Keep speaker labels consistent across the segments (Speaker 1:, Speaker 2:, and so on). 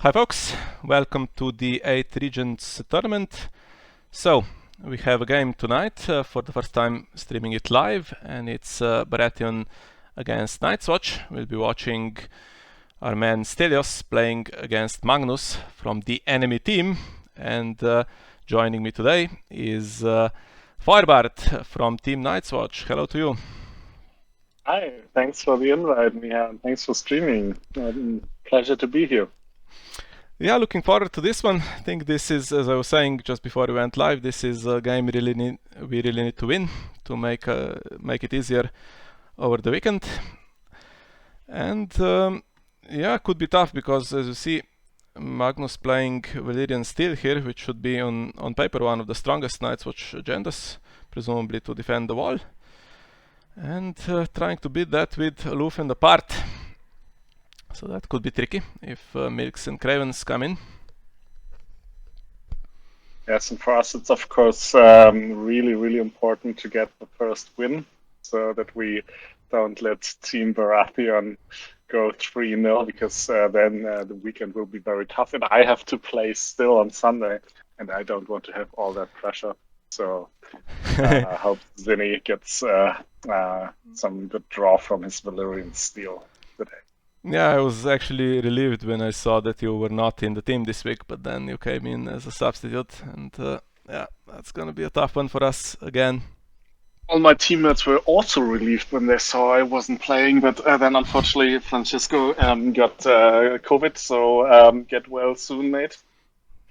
Speaker 1: Hi folks, welcome to the 8 Regents tournament. So, we have a game tonight, for the first time streaming it live, and it's Baratheon against Night's Watch. We'll be watching our man Stelios playing against Magnus from the enemy team, and joining me today is Feuerbart from Team Night's Watch. Hello to you.
Speaker 2: Hi, thanks for the invite, Mia, and thanks for streaming. Pleasure to be here.
Speaker 1: Yeah, looking forward to this one. I think this is, as I was saying just before we went live, this is a game we really need to win to make it easier over the weekend. And yeah, could be tough because, as you see, Magnus playing Valyrian Steel here, which should be on paper one of the strongest Night's Watch agendas, presumably to defend the wall. And trying to beat that with Aloof and apart. So that could be tricky if Milks and Cravens come in.
Speaker 2: Yes, and for us, it's of course really important to get the first win so that we don't let Team Baratheon go 3-0 because then the weekend will be very tough. And I have to play still on Sunday, and I don't want to have all that pressure. So I hope Zinni gets some good draw from his Valyrian Steel today.
Speaker 1: Yeah, I was actually relieved when I saw that you were not in the team this week, but then you came in as a substitute, and yeah, that's gonna be a tough one for us again.
Speaker 2: All my teammates were also relieved when they saw I wasn't playing, but then unfortunately Francisco got COVID, so get well soon, mate.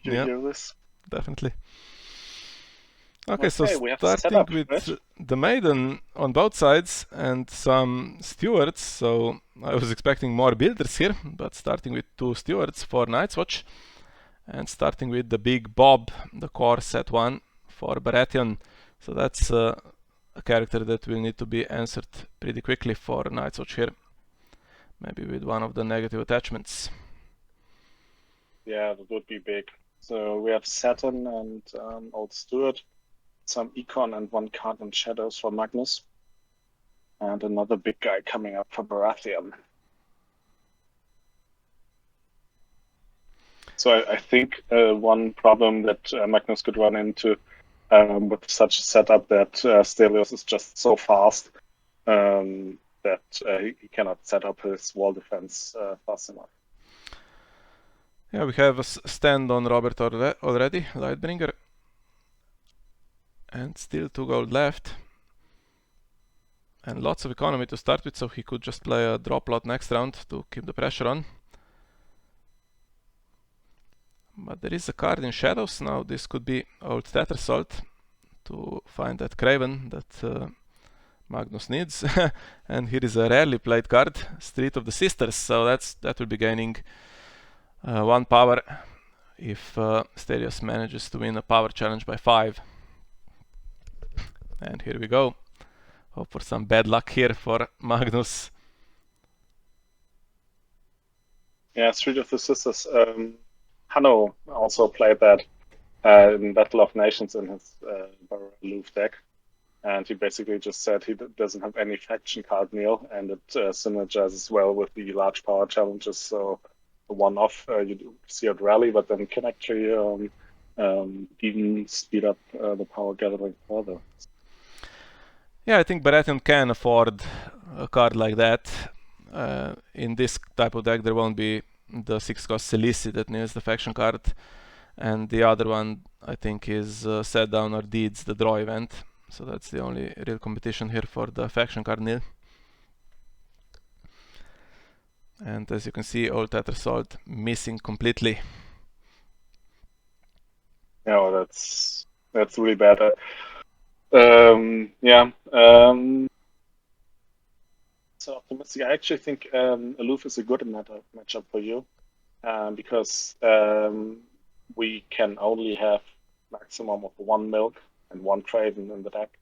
Speaker 2: You
Speaker 1: Yeah,
Speaker 2: hear this?
Speaker 1: definitely. Okay, so
Speaker 2: We have
Speaker 1: starting
Speaker 2: setup,
Speaker 1: with
Speaker 2: right?
Speaker 1: the maiden on both sides and some stewards, so I was expecting more builders here, but starting with 2 stewards for Night's Watch, and starting with the big Bob, the core set 1 for Baratheon. So that's a character that will need to be answered pretty quickly for Night's Watch here. Maybe with one of the negative attachments.
Speaker 2: Yeah, that would be big. So we have Saturn and Old Steward, some Econ and 1 card in Shadows for Magnus, and another big guy coming up for Baratheon. So I think one problem that Magnus could run into with such a setup that Stelios is just so fast that he cannot set up his wall defense fast enough.
Speaker 1: Yeah, we have a stand on Robert already, Lightbringer. And still 2 gold left. And lots of economy to start with, so he could just play a drop lot next round to keep the pressure on. But there is a card in Shadows now. This could be Old Tattersalt to find that Craven that Magnus needs. And here is a rarely played card, Street of the Sisters. So that will be gaining 1 power if Stelios manages to win a power challenge by 5. And here we go. Hope for some bad luck here for Magnus.
Speaker 2: Yeah, Street of the Sisters. Hanno also played that in Battle of Nations in his Aloof deck. And he basically just said he doesn't have any faction card Neil, and it synergizes well with the large power challenges. So the one-off you do see at rally, but then can actually even speed up the power gathering further.
Speaker 1: Yeah, I think Baratheon can afford a card like that. In this type of deck there won't be the 6-cost Selisi that needs the faction card. And the other one I think is Set Down or Deeds, the draw event. So that's the only real competition here for the faction card Nil. And as you can see, Old Tattersalt missing completely.
Speaker 2: Yeah, well, that's really bad. Yeah. So optimistic. I actually think Aloof is a good matchup for you because we can only have maximum of 1 milk and 1 Craven in the deck.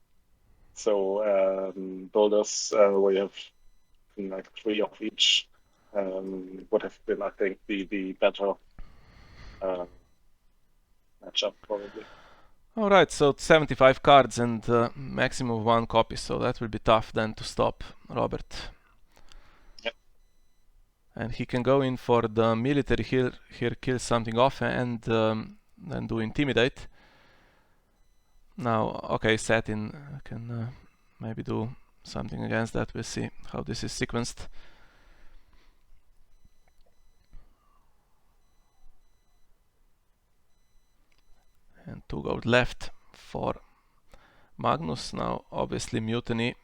Speaker 2: So builders where you have like 3 of each would have been, I think, the better matchup probably.
Speaker 1: Alright, so 75 cards and maximum of 1 copy, so that will be tough then to stop Robert.
Speaker 2: Yep.
Speaker 1: And he can go in for the military here, kill something off, and then do Intimidate. Now, okay, Satin can maybe do something against that. We'll see how this is sequenced. And 2 gold left for Magnus. Now, obviously, Mutiny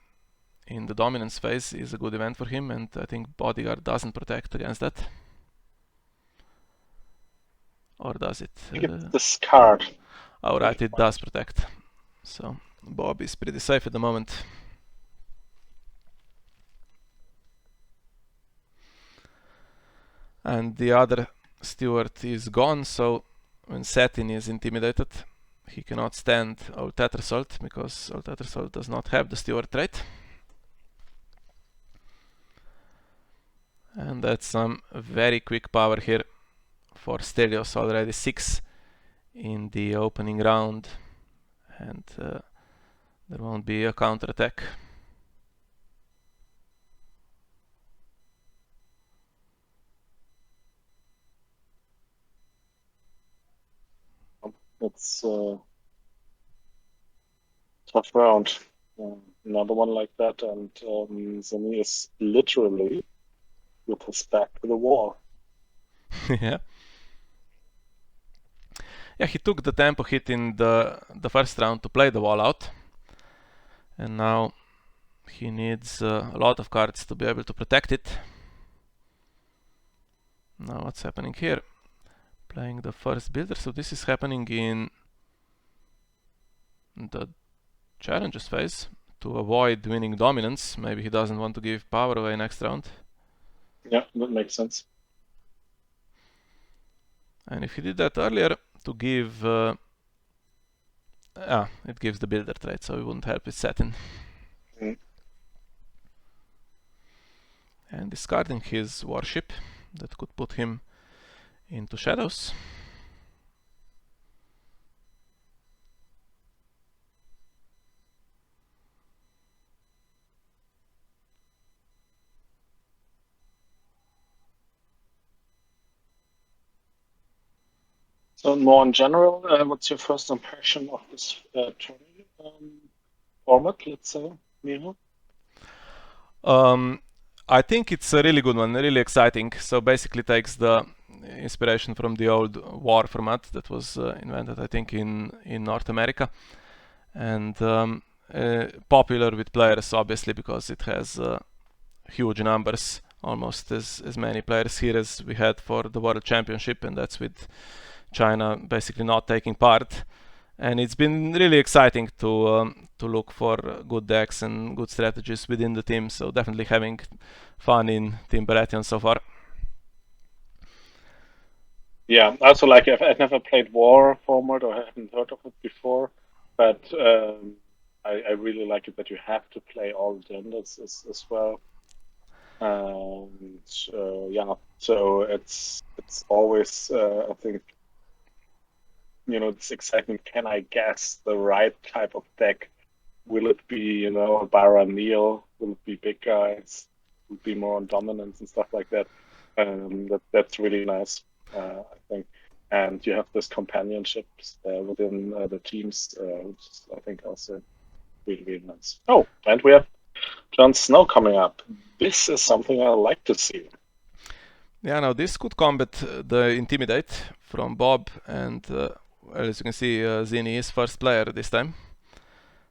Speaker 1: in the dominance phase is a good event for him, and I think Bodyguard doesn't protect against that. Or does it?
Speaker 2: It's discard.
Speaker 1: Oh, right, it does protect. So Bob is pretty safe at the moment. And the other steward is gone, so when Satin is intimidated, he cannot stand Old Tattersalt, because Old Tattersalt does not have the steward trait. And that's some very quick power here for Stelios, already 6 in the opening round, and there won't be a counter-attack.
Speaker 2: It's a tough round. Another one like that, and Zemi is literally with his back to the wall.
Speaker 1: Yeah. Yeah, he took the tempo hit in the first round to play the wall out, and now he needs a lot of cards to be able to protect it. Now what's happening here? Playing the first builder, so this is happening in the challenges phase to avoid winning dominance. Maybe he doesn't want to give power away next round.
Speaker 2: Yeah, that makes sense.
Speaker 1: And if he did that earlier to give... it gives the builder trait, so it wouldn't help with Satin. And discarding his warship, that could put him into shadows.
Speaker 2: So more in general, what's your first impression of this tourney format, let's say, Miho?
Speaker 1: I think it's a really good one, really exciting. So basically takes the inspiration from the old war format that was invented, I think, in North America, and popular with players, obviously, because it has huge numbers, almost as many players here as we had for the World Championship, and that's with China basically not taking part. And it's been really exciting to look for good decks and good strategies within the team, so definitely having fun in Team Baratheon so far.
Speaker 2: Yeah, also like I've never played War format or haven't heard of it before, but I really like it that you have to play all genders as well. And yeah, so it's always I think, you know, it's excitement. Can I guess the right type of deck? Will it be, you know, a Baratheon? Will it be big guys? Will it be more on dominance and stuff like that? That's really nice, I think. And you have this companionships within the teams, which is, I think, also really, really nice. Oh, and we have Jon Snow coming up. This is something I like to see.
Speaker 1: Yeah, now this could combat the Intimidate from Bob, and as you can see, Zini is first player this time.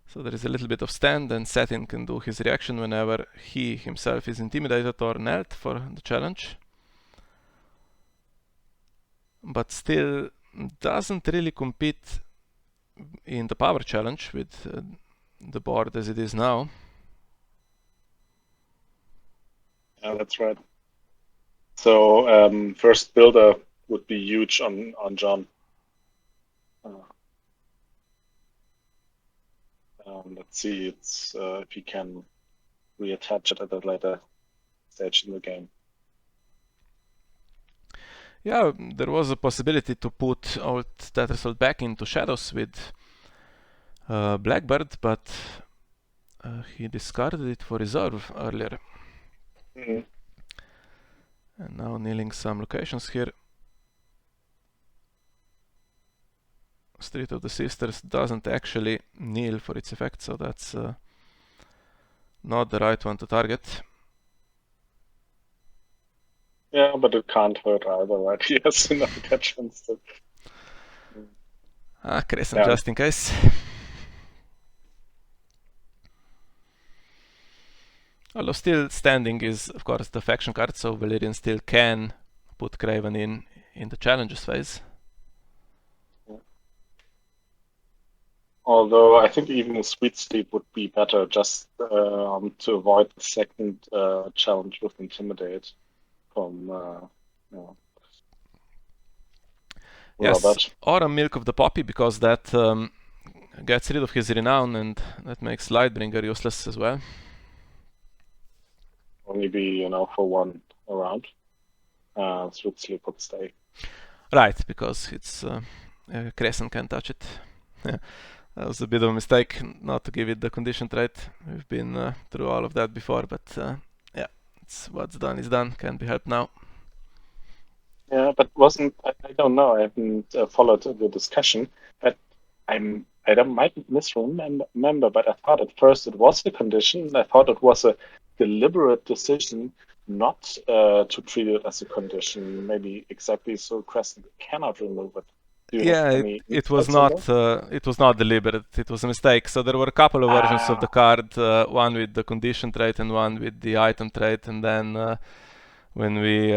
Speaker 1: So there is a little bit of stand, and Satin can do his reaction whenever he himself is intimidated or knelt for the challenge. But still doesn't really compete in the power challenge with the board as it is now.
Speaker 2: Yeah, that's right. So first builder would be huge on Jon. Let's see if he can reattach it at a later stage in the game.
Speaker 1: Yeah, there was a possibility to put Old Tattersall back into shadows with Blackbird, but he discarded it for reserve earlier.
Speaker 2: Mm-hmm.
Speaker 1: And now kneeling some locations here. Street of the Sisters doesn't actually kneel for its effect, so that's not the right one to target.
Speaker 2: Yeah, but it can't hurt either, right? He has another chance to.
Speaker 1: Crescent just in case. Although still standing is, of course, the faction card, so Valyrian still can put Craven in the challenges phase.
Speaker 2: Although I think even a Sweet Sleep would be better just to avoid the second challenge with Intimidate from
Speaker 1: Yes,
Speaker 2: Robert.
Speaker 1: or a Milk of the Poppy, because that gets rid of his renown and that makes Lightbringer useless as well.
Speaker 2: Only be, for one round. Sweet Sleep would stay.
Speaker 1: Right, because it's Crescent can't touch it. That was a bit of a mistake not to give it the condition trait. We've been through all of that before, but yeah, what's done is done. Can't be helped now.
Speaker 2: Yeah, but I don't know. I haven't followed the discussion, but I might misremember, but I thought at first it was a condition. I thought it was a deliberate decision not to treat it as a condition. Maybe exactly so Crescent cannot remove it.
Speaker 1: Yeah, it was not deliberate. It was a mistake. So there were a couple of versions of the card, one with the condition trait and one with the item trait, and then when we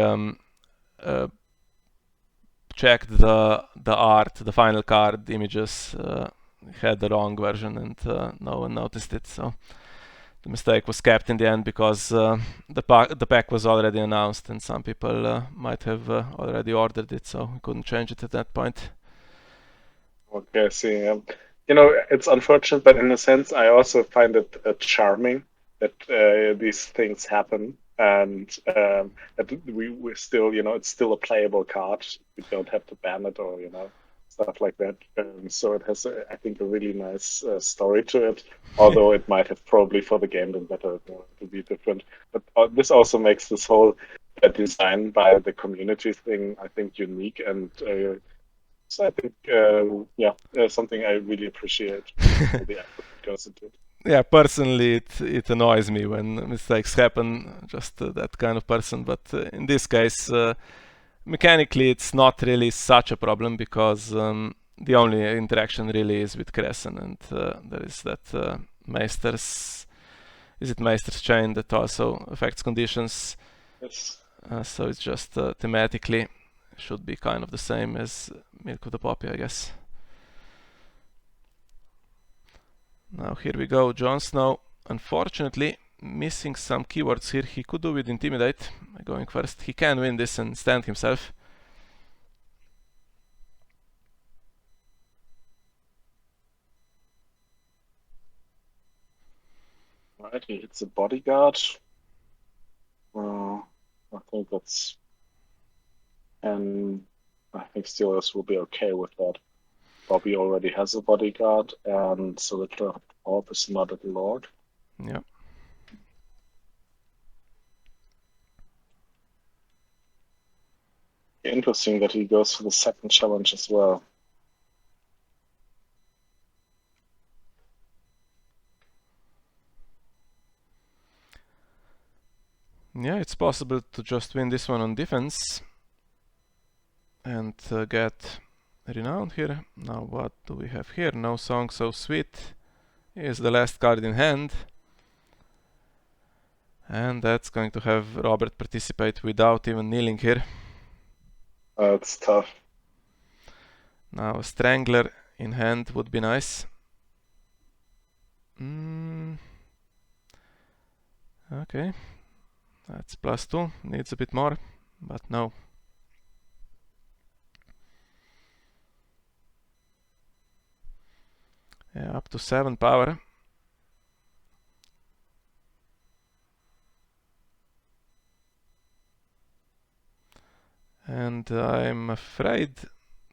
Speaker 1: checked the art, the final card images had the wrong version, and no one noticed it. So the mistake was kept in the end because the pack was already announced, and some people might have already ordered it, so we couldn't change it at that point.
Speaker 2: Okay, I see. It's unfortunate, but in a sense, I also find it charming that these things happen, and that we still, it's still a playable card. We don't have to ban it or stuff like that. So it has, I think, a really nice story to it. Although it might have probably for the game been better to be different. But this also makes this whole design by the community thing, I think, unique and. So I think, something I really appreciate. The effort that goes into it.
Speaker 1: Yeah, personally, it annoys me when mistakes happen. Just that kind of person. But in this case, mechanically, it's not really such a problem because the only interaction really is with Crescent, and there is that Maester's. Is it Maester's Chain that also affects conditions?
Speaker 2: Yes.
Speaker 1: So it's just thematically. Should be kind of the same as Milk of the Poppy, I guess. Now here we go, Jon Snow. Unfortunately, missing some keywords here. He could do with Intimidate. Going first. He can win this and stand himself.
Speaker 2: Right, he hits a bodyguard. I think that's... And I think Stelios will be okay with that. Bobby already has a bodyguard, and so the draft orb is not a lord.
Speaker 1: Yeah.
Speaker 2: Interesting that he goes for the second challenge as well.
Speaker 1: Yeah, it's possible to just win this one on defense and get renowned here. Now what do we have here? No Song So Sweet is the last card in hand. And that's going to have Robert participate without even kneeling here.
Speaker 2: It's tough.
Speaker 1: Now a Strangler in hand would be nice. Okay. That's +2. Needs a bit more, but no. Yeah, up to 7 power. And I'm afraid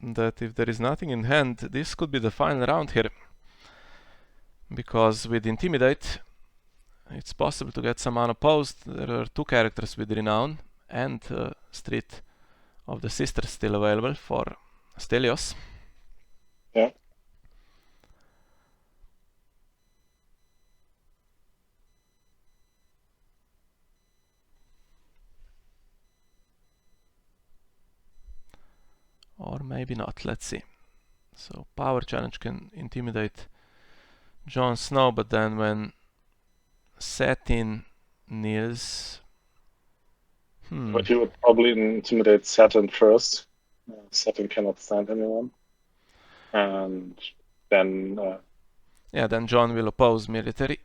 Speaker 1: that if there is nothing in hand, this could be the final round here. Because with Intimidate, it's possible to get some unopposed. There are 2 characters with Renown, and Street of the Sisters still available for Stelios.
Speaker 2: Yeah.
Speaker 1: Or maybe not, let's see. So power challenge can intimidate Jon Snow, but then when Satin kneels...
Speaker 2: But he would probably intimidate Saturn first. Saturn cannot stand anyone. And then...
Speaker 1: yeah, then Jon will oppose military.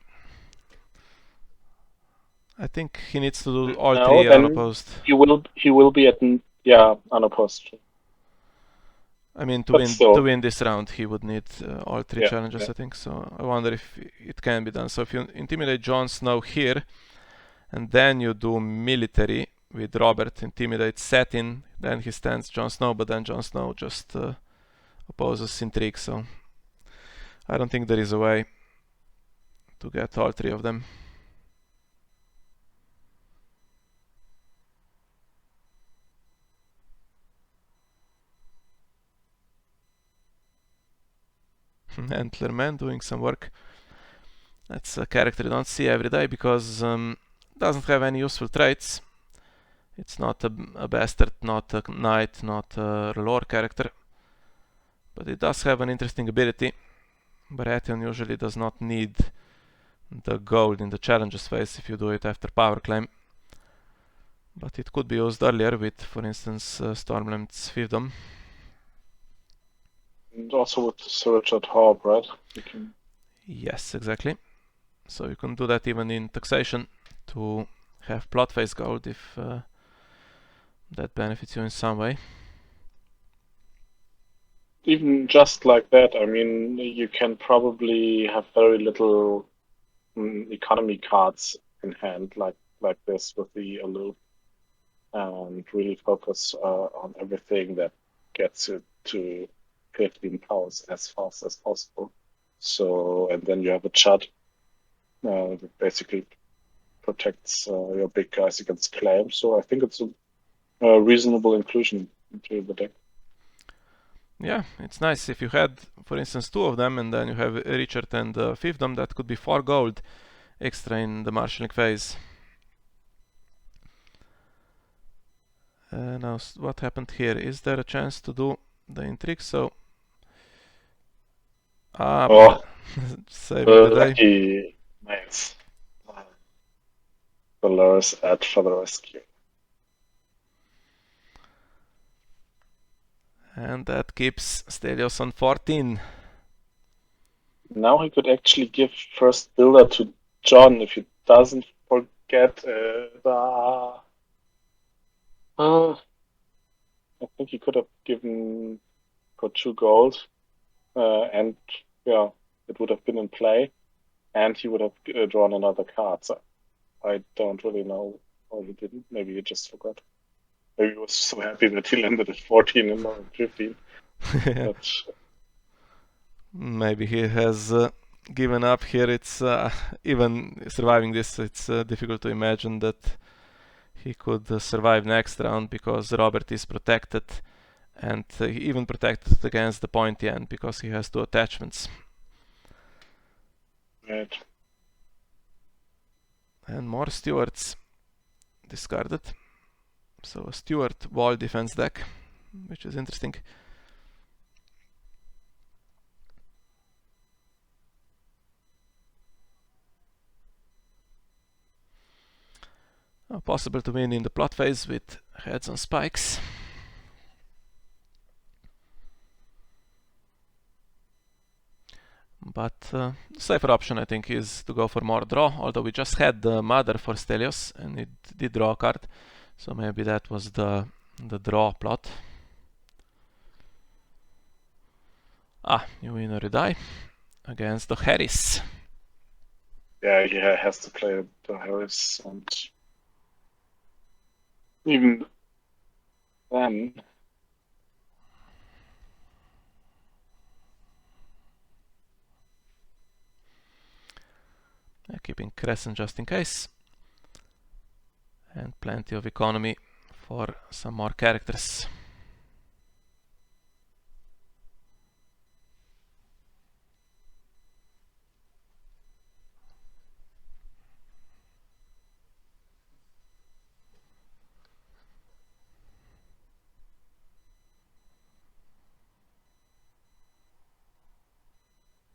Speaker 1: I think he needs to do all three unopposed.
Speaker 2: He will be at unopposed.
Speaker 1: I mean, to win this round, he would need all three challenges, I think. So I wonder if it can be done. So if you intimidate Jon Snow here, and then you do military with Robert, intimidate Satin, then he stands Jon Snow, but then Jon Snow just opposes intrigue. So I don't think there is a way to get all three of them. Antlerman doing some work. That's a character you don't see every day because doesn't have any useful traits. It's not a bastard, not a knight, not a lore character. But it does have an interesting ability. Baratheon usually does not need the gold in the challenges phase if you do it after power claim. But it could be used earlier with, for instance, Stormland's Fiefdom.
Speaker 2: And also with the Surge at Harp, right?
Speaker 1: Yes, exactly. So you can do that even in taxation to have plot phase gold if that benefits you in some way.
Speaker 2: Even just like that, I mean, you can probably have very little economy cards in hand like this with the Aloof, and really focus on everything that gets it to 15 powers as fast as possible. So, and then you have a Chud that basically protects your big guys against claims. So I think it's a reasonable inclusion into the deck.
Speaker 1: Yeah, it's nice. If you had, for instance, two of them, and then you have Richard and Fiefdom, that could be 4 gold extra in the marshalling phase. Now, what happened here? Is there a chance to do the intrigue? So, saving the day.
Speaker 2: Lucky, nice. Dolores at for the rescue.
Speaker 1: And that keeps Stelios on 14.
Speaker 2: Now he could actually give first builder to Jon if he doesn't forget I think he could have given for 2 gold, and yeah, it would have been in play, and he would have drawn another card. So I don't really know why he didn't. Maybe he just forgot. Maybe he was so happy that he landed at 14 and not at 15. But
Speaker 1: maybe he has given up here. It's even surviving this, it's difficult to imagine that he could survive next round because Robert is protected, and he even protected against the pointy end because he has 2 attachments.
Speaker 2: right.
Speaker 1: And more stewards discarded. So a steward wall defense deck, which is interesting. Possible to win in the plot phase with heads on spikes. But the safer option, I think, is to go for more draw, although we just had the Mother for Stelios and it did draw a card, so maybe that was the draw plot. You win or you die against the Harris.
Speaker 2: Yeah, he has to play the Harris, and even then,
Speaker 1: keeping Crescent just in case, and plenty of economy for some more characters.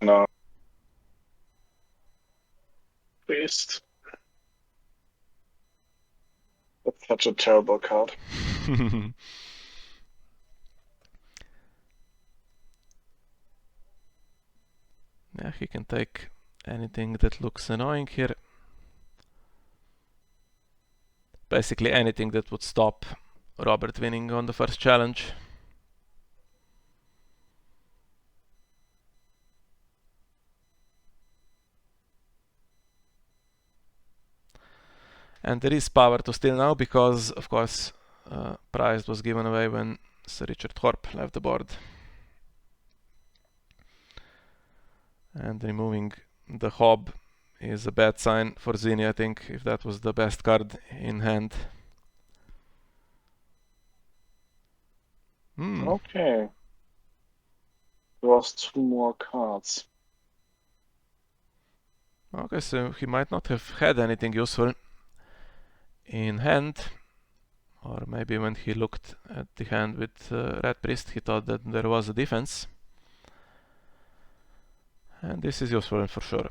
Speaker 2: No. Beast. That's such a terrible card.
Speaker 1: Yeah, he can take anything that looks annoying here. Basically anything that would stop Robert winning on the first challenge. And there is power to steal now because, of course, prize was given away when Sir Richard Thorpe left the board. And removing the Hob is a bad sign for Zini, I think, if that was the best card in hand.
Speaker 2: Okay. Draws 2 more cards.
Speaker 1: Okay, so he might not have had anything useful in hand. Or maybe when he looked at the hand with Red Priest, he thought that there was a defense. And this is useful for sure.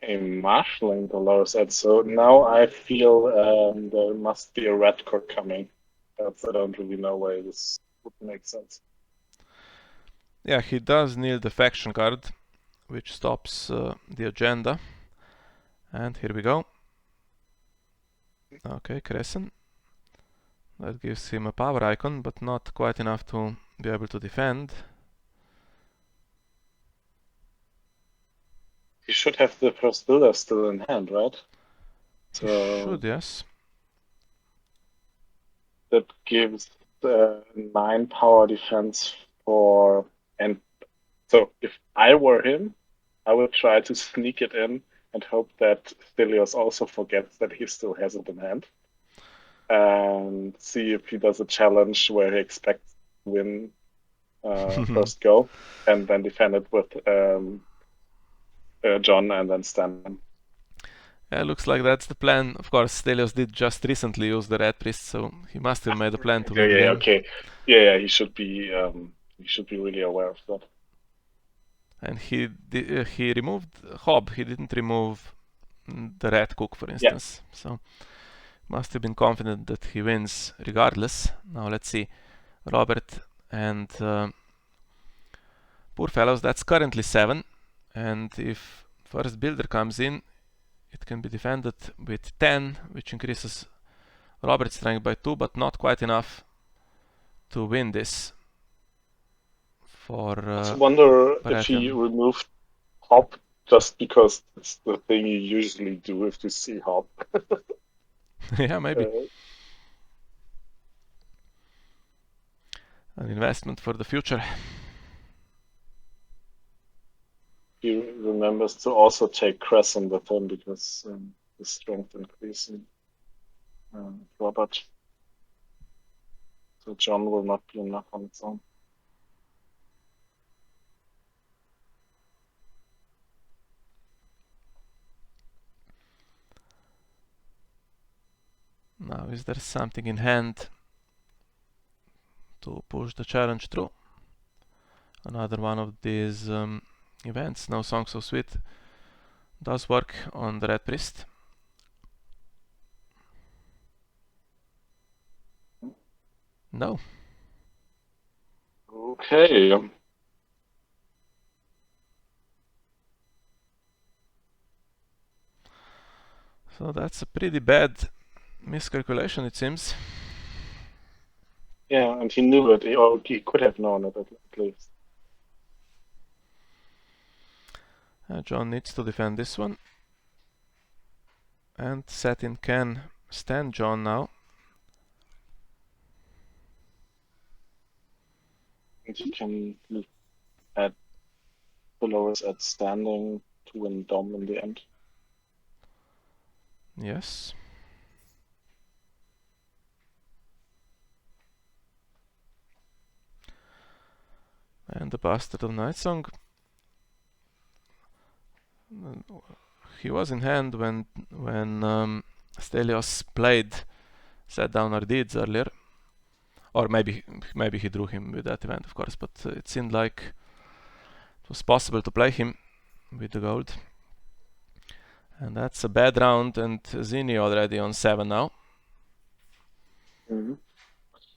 Speaker 2: A marshalling the lower side. So now I feel there must be a red card coming. I don't really know why this would make sense.
Speaker 1: Yeah, he does need the faction card, which stops the agenda. And here we go. Okay, Crescent. That gives him a power icon, but not quite enough to be able to defend.
Speaker 2: He should have the first builder still in hand, right?
Speaker 1: He should, yes.
Speaker 2: That gives 9 power defense for... And so if I were him, I would try to sneak it in and hope that Stelios also forgets that he still has it in hand. And see if he does a challenge where he expects to win first go, and then defend it with John and then Stan.
Speaker 1: Yeah, looks like that's the plan. Of course, Stelios did just recently use the Red Priest, so he must have made a plan to win the game.
Speaker 2: Okay. Yeah, he should be really aware of that.
Speaker 1: And he removed Hob. He didn't remove the Red Cook, for instance. Yeah. So must have been confident that he wins regardless. Now let's see. Robert and poor fellows, that's currently 7. And if first builder comes in, it can be defended with 10, which increases Robert's strength by 2, but not quite enough to win this. I
Speaker 2: wonder if he removed Hob just because it's the thing you usually do if you see Hob.
Speaker 1: Yeah, maybe. An investment for the future.
Speaker 2: He remembers to also take Crescent with him because his strength increasing. Robert. So John will not be enough on its own.
Speaker 1: Now, is there something in hand to push the challenge through? Another one of these events, No Song So Sweet, does work on the Red Priest. No.
Speaker 2: Okay.
Speaker 1: So that's a pretty bad miscalculation, it seems.
Speaker 2: Yeah, and he knew it, or he could have known it at least.
Speaker 1: Jon needs to defend this one. And Satin can stand Jon now.
Speaker 2: And he can add Dolores at standing to win Dom in the end.
Speaker 1: Yes. And the Bastard of Nightsong. He was in hand when Stelios played Set Down Our Deeds earlier. Or maybe he drew him with that event, of course, but it seemed like it was possible to play him with the gold. And that's a bad round, and Zini already on 7 now.
Speaker 2: Mm-hmm.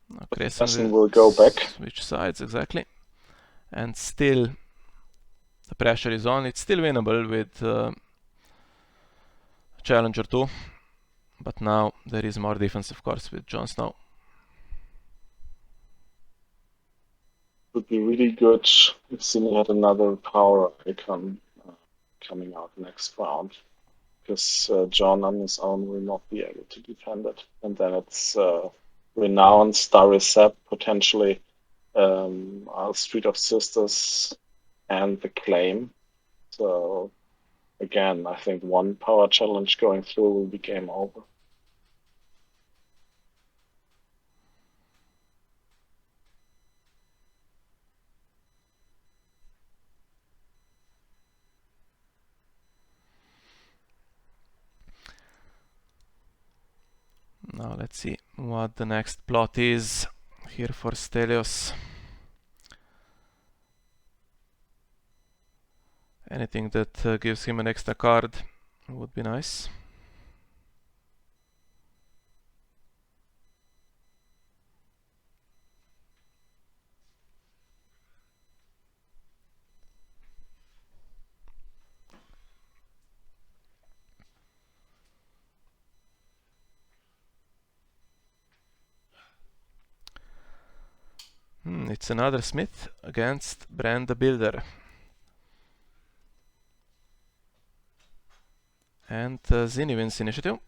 Speaker 1: Now
Speaker 2: Crescent will go back.
Speaker 1: Switch sides, exactly. And still, the pressure is on. It's still winnable with Challenger 2. But now there is more defense, of course, with Jon Snow.
Speaker 2: Would be really good if Cine had another power icon coming out next round, because Jon on his own will not be able to defend it. And then it's Renown, Starry Sepp, potentially Street of Sisters, and the Claim. So again, I think one power challenge going through will be game over.
Speaker 1: Now let's see what the next plot is here for Stelios. Anything that gives him an extra card would be nice. It's another Smith against Bran the Builder. And Zini wins initiative.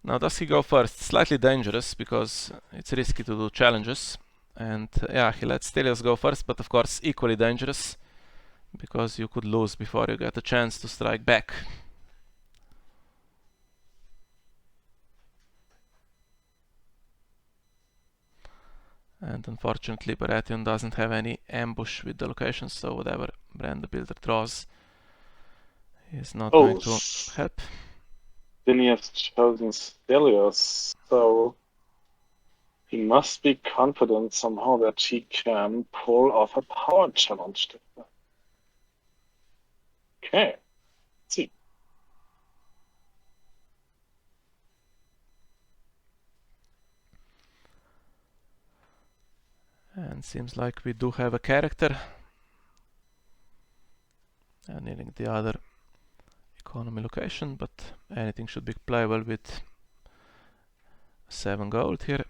Speaker 1: Now does he go first? Slightly dangerous because it's risky to do challenges. And yeah, he lets Stelios go first, but of course equally dangerous because you could lose before you get a chance to strike back. And unfortunately Baratheon doesn't have any ambush with the locations, so whatever Bran the Builder draws is not going to help.
Speaker 2: Then he has chosen Stelios, so he must be confident somehow that he can pull off a power challenge. Okay, let's see.
Speaker 1: And seems like we do have a character. And needing the other economy location, but anything should be playable with 7 gold here.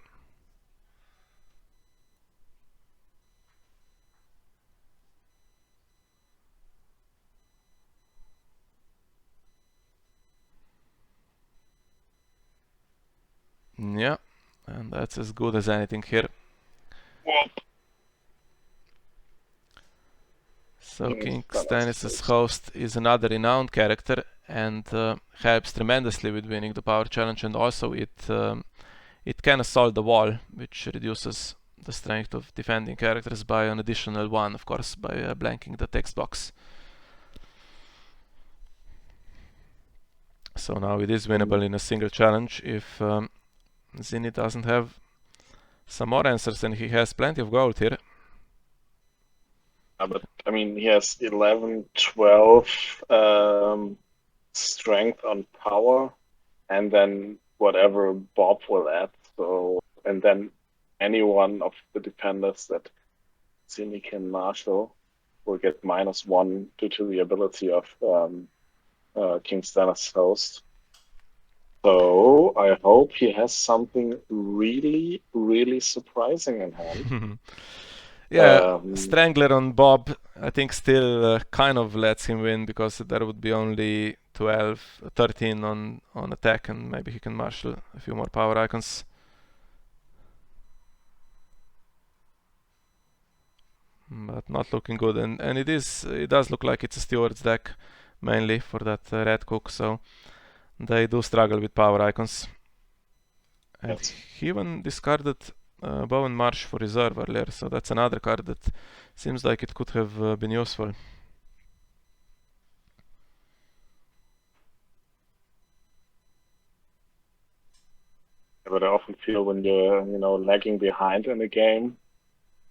Speaker 1: Yeah, and that's as good as anything here. So King Stannis' host is another renowned character and helps tremendously with winning the power challenge, and also it can assault the wall, which reduces the strength of defending characters by an additional 1, of course, by blanking the text box. So now it is winnable in a single challenge if Zini doesn't have some more answers, and he has plenty of gold here.
Speaker 2: But I mean, he has 11, 12 strength on power, and then whatever Bob will add. So, and then any one of the defenders that Zini can marshal will get -1 due to the ability of King Stannis' host. So I hope he has something really, really surprising in hand.
Speaker 1: Yeah, Strangler on Bob, I think still kind of lets him win because there would be only 12, 13 on attack, and maybe he can marshal a few more power icons. But not looking good, and it does look like it's a Steward's deck mainly for that red cook, so they do struggle with power icons. And
Speaker 2: Yes.
Speaker 1: he even discarded Bow and Marsh for reserve earlier, so that's another card that seems like it could have been useful.
Speaker 2: But I often feel when you're, lagging behind in a game,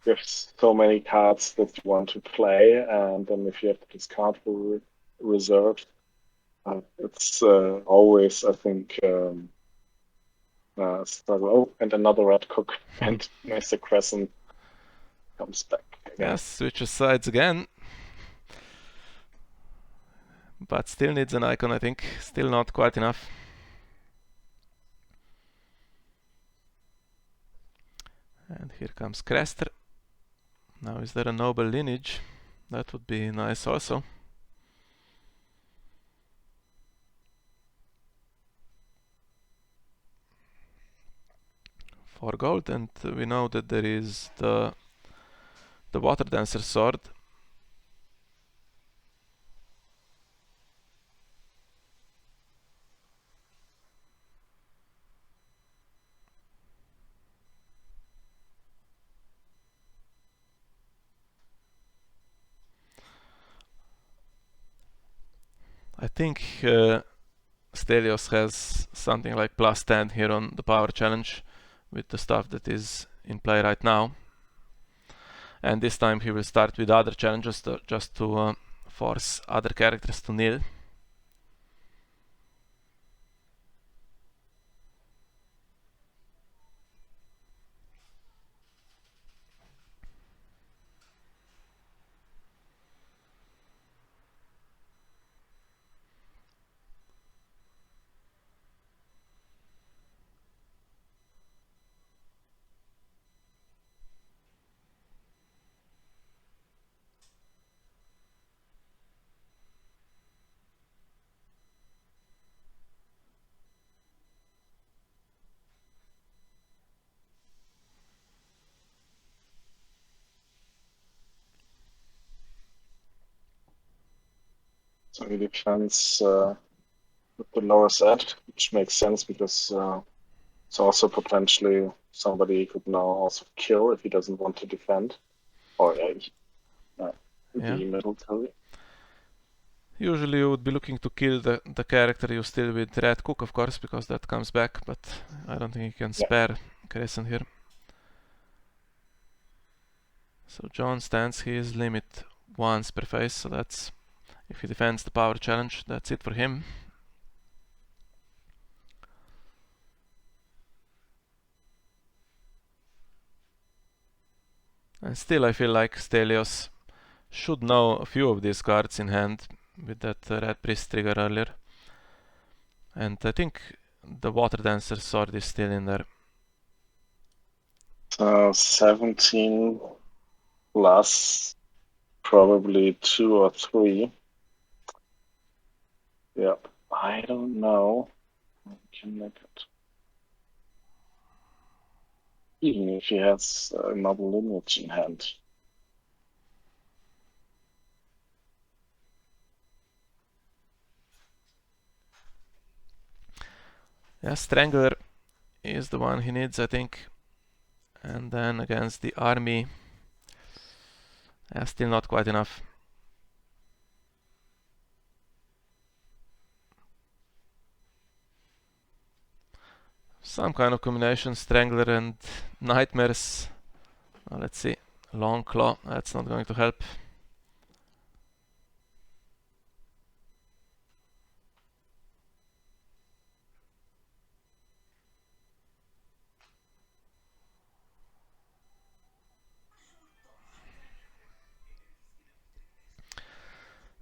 Speaker 2: you have so many cards that you want to play, and then if you have to discard for reserve, it's always, I think, struggle. Oh, and another red cook, and Mr. Crescent comes back again.
Speaker 1: Yes, switches sides again. But still needs an icon, I think. Still not quite enough. And here comes Crester. Now is there a noble lineage? That would be nice also. For gold, and we know that there is the Water Dancer sword. I think Stelios has something like plus 10 here on the power challenge with the stuff that is in play right now. And this time he will start with other challenges just to force other characters to kneel.
Speaker 2: So he defends with the lower set, which makes sense because it's also potentially somebody he could now also kill if he doesn't want to defend or be military.
Speaker 1: Usually you would be looking to kill the character you steal with Red Cook, of course, because that comes back, but I don't think you can spare Crescent here. So John stands his limit once per phase, so that's, if he defends the power challenge, that's it for him. And still I feel like Stelios should know a few of these cards in hand with that Red Priest trigger earlier. And I think the Water Dancer sword is still in there.
Speaker 2: 17 plus probably 2 or 3. Yeah, I don't know. I can make it. Even if he has another lineage in hand.
Speaker 1: Yeah, Strangler is the one he needs, I think. And then against the army, still not quite enough. Some kind of combination, Strangler and Nightmares. Let's see, Long Claw, that's not going to help.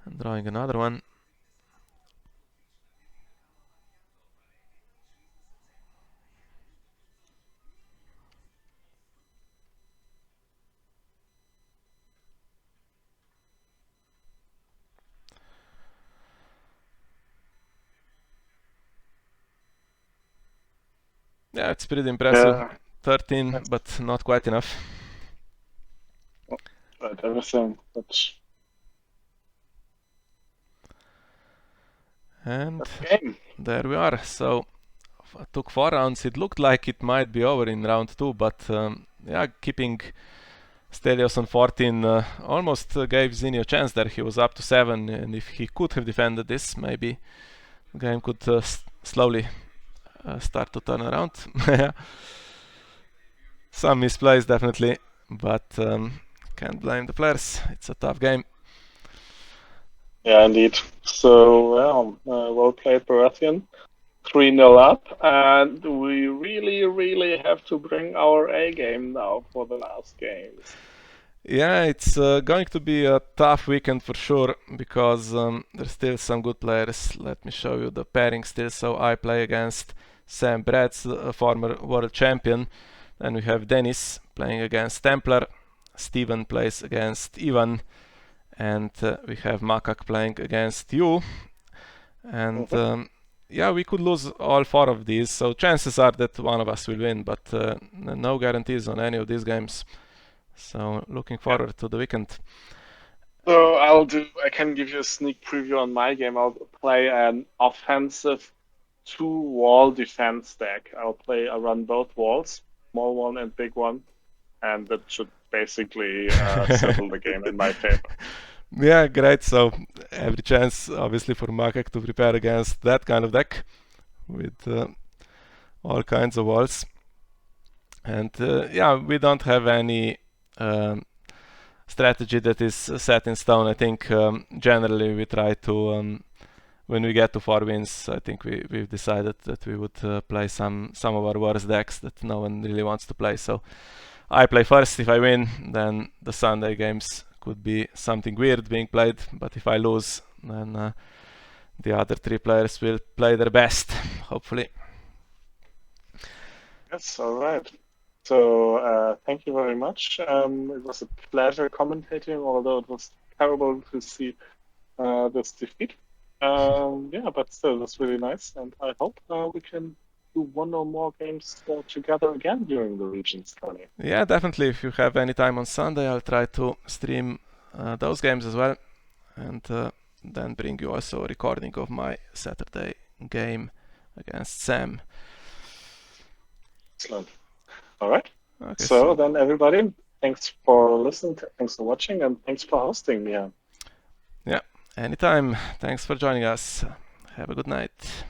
Speaker 1: And drawing another one. Yeah, it's pretty impressive.
Speaker 2: Yeah,
Speaker 1: 13,
Speaker 2: that's
Speaker 1: but not quite enough.
Speaker 2: right, everything.
Speaker 1: And
Speaker 2: That's game.
Speaker 1: there we are. So took 4 rounds. It looked like it might be over in round 2, but yeah, keeping Stelios on 14 almost gave Zinni a chance there. He was up to 7, and if he could have defended this, maybe the game could slowly start to turn around. Some misplays definitely, but can't blame the players. It's a tough game.
Speaker 2: Yeah, indeed. So, well played, Baratheon. 3-0 up, and we really, really have to bring our A game now for the last games.
Speaker 1: Yeah, it's going to be a tough weekend for sure because there's still some good players. Let me show you the pairing still. So I play against Sam Bratz, a former world champion. Then we have Dennis playing against Templar. Steven plays against Ivan. And we have Makak playing against you. And yeah, we could lose all 4 of these. So chances are that one of us will win, but no guarantees on any of these games. So looking forward to the weekend.
Speaker 2: So I can give you a sneak preview on my game. I'll play an offensive 2-wall defense deck. I'll run both walls, small one and big one, and that should basically settle the game in my favor.
Speaker 1: Yeah, great. So every chance, obviously, for Makak to prepare against that kind of deck with all kinds of walls. And yeah, we don't have any strategy that is set in stone. I think generally we try to, when we get to 4 wins, I think we've decided that we would play some of our worst decks that no one really wants to play. So I play first. If I win, then the Sunday games could be something weird being played. But if I lose, then the other 3 players will play their best, hopefully.
Speaker 2: Yes, all right. So thank you very much. It was a pleasure commentating, although it was terrible to see this defeat. Yeah, but still, it was really nice, and I hope we can do 1 or more games together again during the Regents tourney.
Speaker 1: Yeah, definitely. If you have any time on Sunday, I'll try to stream those games as well, and then bring you also a recording of my Saturday game against Sam.
Speaker 2: Excellent. All right.
Speaker 1: Okay,
Speaker 2: So then, everybody, thanks for listening, thanks for watching, and thanks for hosting me.
Speaker 1: Yeah, anytime. Thanks for joining us. Have a good night.